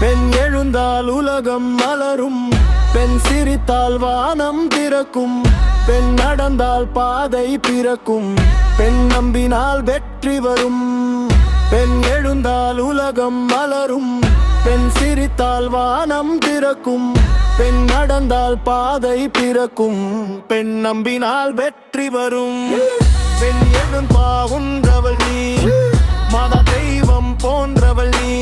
பெண் எழுந்தால் உலகம் மலரும், பெண் சிரித்தால் வானம் திறக்கும், பெண் நடந்தால் பாதை பிறக்கும், பெண் நம்பினால் வெற்றி வரும். பெண் எழுந்தால் உலகம் மலரும், பெண் சிரித்தால் வானம் திறக்கும், பெண் நடந்தால் பாதை பிறக்கும், பெண் நம்பினால் வெற்றி வரும். பெண் எழும்பா உன்றவள் நீ, மத தெய்வம் போன்றவள் நீ.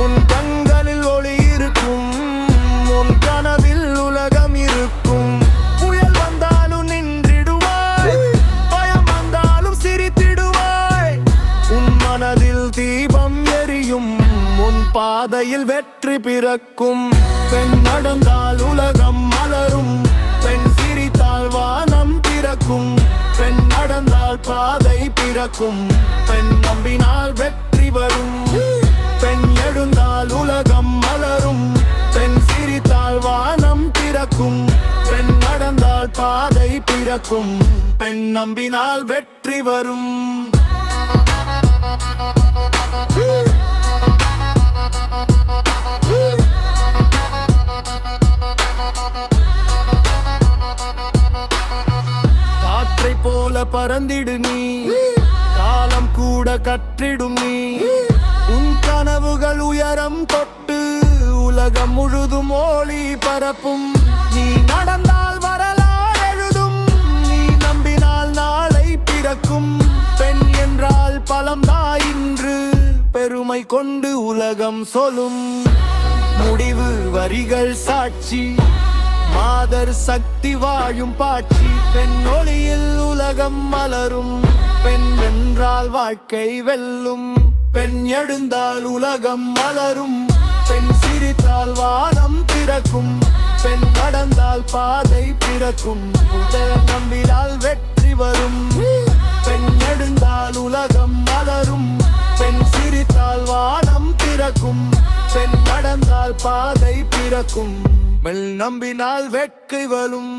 உன் கண்களில் ஒளி இருக்கும், உன் கனவில் உலகம் இருக்கும். புயல் வந்தாலும் நின்றிடுவாய், பயம் வந்தாலும் சிரித்திடுவாய். உன் மனதில் தீபம் எரியும், உன் பாதையில் வெற்றி பிறக்கும். பெண் நடந்தால் உலகம் மலரும், பெண் சிரித்தால் வானம் திறக்கும், பெண் நடந்தால் பாதை பிறக்கும், பெண் நம்பினால் வெற்றி வரும். பெண் எழுந்தால் உலகம் மலரும், பெண் சிரித்தால் வானம் திறக்கும், பெண் நடந்தால் பாதை பிறக்கும், பெண் நம்பினால் வெற்றி வரும். காற்றை போல பறந்திடு நீ, காலம் கூட கற்றிடும் நீ. உன் கனவுகள் உயரம் தொட்டு உலகம் முழுதும் ஒளி பரப்பும். நீ நடந்தால் வரலாறு எழுதும், நீ நம்பினால் நாளை பிறக்கும். பெண் என்றால் பலம்தா இன்று, பெருமை கொண்டு உலகம் சொல்லும். முடிவு வரிகள் சாட்சி, மாதர் சக்தி வாழும் பாட்சி. பெண் ஒளியில் உலகம் மலரும், பெண் என்றால் வாழ்க்கை வெல்லும். பெண் எழுந்தால் உலகம் மலரும், பெண் சிரித்தால் வானம் பிறக்கும், பெண் நடந்தால் பாதை பிறக்கும், நம்பினால் வெற்றி வரும். பெண் எழுந்தால் உலகம் மலரும், பெண் சிரித்தால் வானம் பிறக்கும், பெண் நடந்தால் பாதை பிறக்கும், பெண் நம்பினால் வெற்றி வரும்.